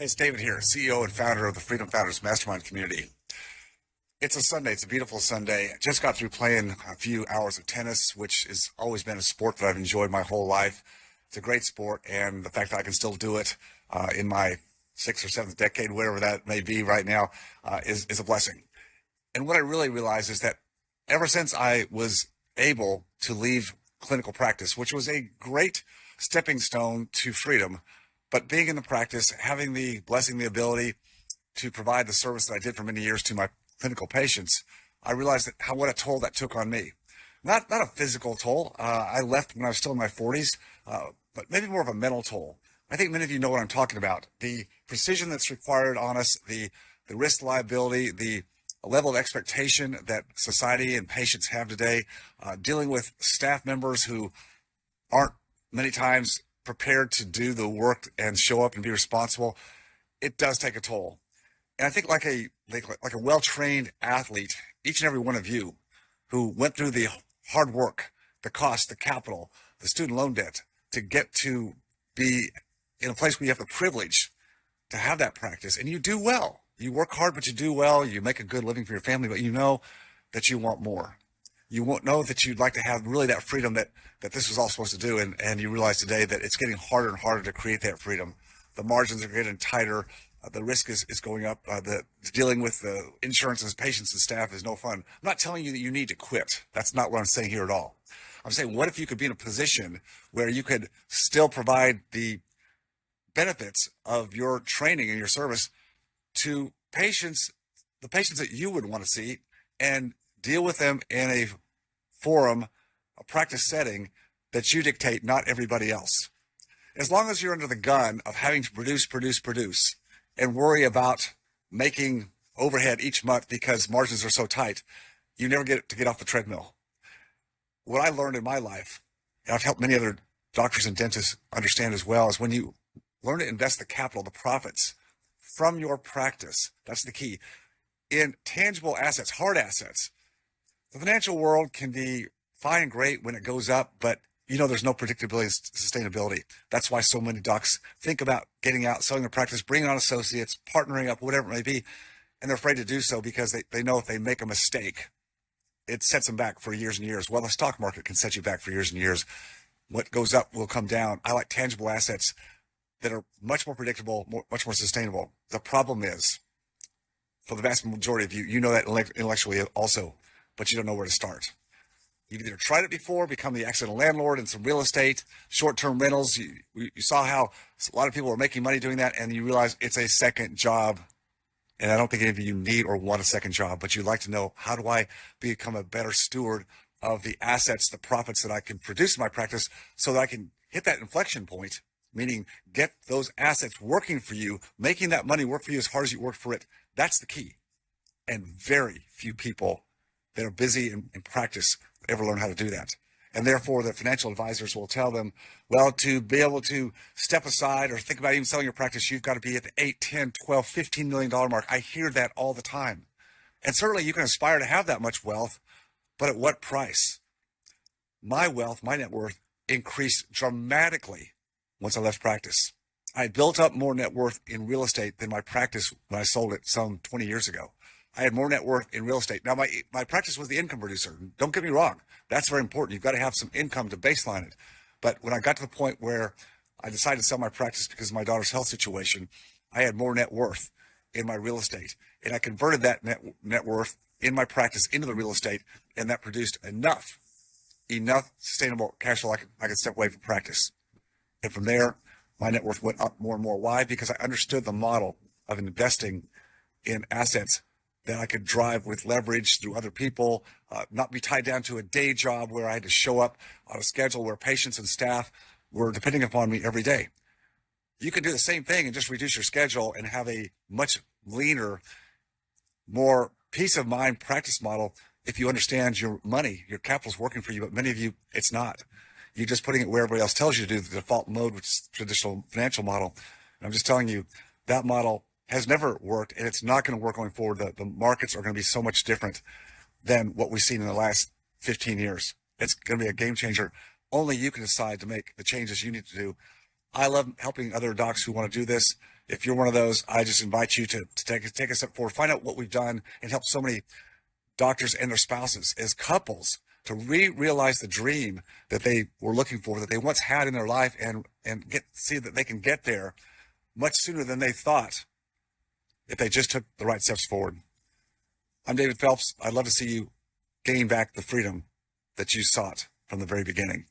Hey, it's David here, CEO and founder of the Freedom Founders Mastermind community. It's a Sunday. It's a beautiful Sunday. I just got through playing a few hours of tennis, which has always been a sport that I've enjoyed my whole life. It's a great sport, and the fact that I can still do it in my sixth or seventh decade, whatever that may be right now, is a blessing. And what I really realized is that ever since I was able to leave clinical practice, which was a great stepping stone to freedom, but being in the practice, having the blessing, the ability to provide the service that I did for many years to my clinical patients, I realized that what a toll that took on me. Not a physical toll. I left when I was still in my 40s, but maybe more of a mental toll. I think many of you know what I'm talking about. The precision that's required on us, the risk liability, the level of expectation that society and patients have today, dealing with staff members who aren't many times prepared to do the work and show up and be responsible. It does take a toll. And I think like a well-trained athlete, each and every one of you who went through the hard work, the cost, the capital, the student loan debt to get to be in a place where you have the privilege to have that practice, and you do well. You work hard, but you do well. You make a good living for your family, but you know that you want more. You won't know that you'd like to have really that freedom that this was all supposed to do. And you realize today that it's getting harder and harder to create that freedom. The margins are getting tighter. The risk is going up. The dealing with the insurance and patients and staff is no fun. I'm not telling you that you need to quit. That's not what I'm saying here at all. I'm saying, what if you could be in a position where you could still provide the benefits of your training and your service to patients, the patients that you would want to see, and deal with them in a forum, a practice setting that you dictate, not everybody else. As long as you're under the gun of having to produce, and worry about making overhead each month because margins are so tight, you never get off the treadmill. What I learned in my life, and I've helped many other doctors and dentists understand as well, is when you learn to invest the capital, the profits from your practice, that's the key, in tangible assets, hard assets. The financial world can be fine and great when it goes up, but there's no predictability and sustainability. That's why so many docs think about getting out, selling their practice, bringing on associates, partnering up, whatever it may be, and they're afraid to do so because they know if they make a mistake, it sets them back for years and years. Well, the stock market can set you back for years and years. What goes up will come down. I like tangible assets that are much more predictable, much more sustainable. The problem is, for the vast majority of you, you know that intellectually also, but you don't know where to start. You've either tried it before, become the accidental landlord in some real estate, short-term rentals. You saw how a lot of people are making money doing that, and you realize it's a second job. And I don't think any of you need or want a second job, but you'd like to know, how do I become a better steward of the assets, the profits that I can produce in my practice so that I can hit that inflection point, meaning get those assets working for you, making that money work for you as hard as you work for it. That's the key. And very few people that are busy in practice ever learn how to do that. And therefore, the financial advisors will tell them, well, to be able to step aside or think about even selling your practice, you've got to be at the 8, 10, 12, $15 million mark. I hear that all the time. And certainly you can aspire to have that much wealth, but at what price? My wealth, my net worth increased dramatically once I left practice. I built up more net worth in real estate than my practice when I sold it some 20 years ago. I had more net worth in real estate. Now, my practice was the income producer. Don't get me wrong. That's very important. You've got to have some income to baseline it. But when I got to the point where I decided to sell my practice because of my daughter's health situation, I had more net worth in my real estate. And I converted that net worth in my practice into the real estate, and that produced enough sustainable cash flow I could step away from practice. And from there, my net worth went up more and more. Why? Because I understood the model of investing in assets that I could drive with leverage through other people, not be tied down to a day job where I had to show up on a schedule where patients and staff were depending upon me every day. You can do the same thing and just reduce your schedule and have a much leaner, more peace of mind practice model if you understand your money, your capital's working for you, but many of you, it's not. You're just putting it where everybody else tells you to do, the default mode, which is traditional financial model. And I'm just telling you, that model has never worked, and it's not going to work going forward. The markets are going to be so much different than what we've seen in the last 15 years. It's going to be a game changer. Only you can decide to make the changes you need to do I love helping other docs who want to do this. If you're one of those, I just invite you to take a step forward, find out what we've done, and help so many doctors and their spouses as couples to realize the dream that they were looking for, that they once had in their life, and see that they can get there much sooner than they thought if they just took the right steps forward. I'm David Phelps. I'd love to see you gain back the freedom that you sought from the very beginning.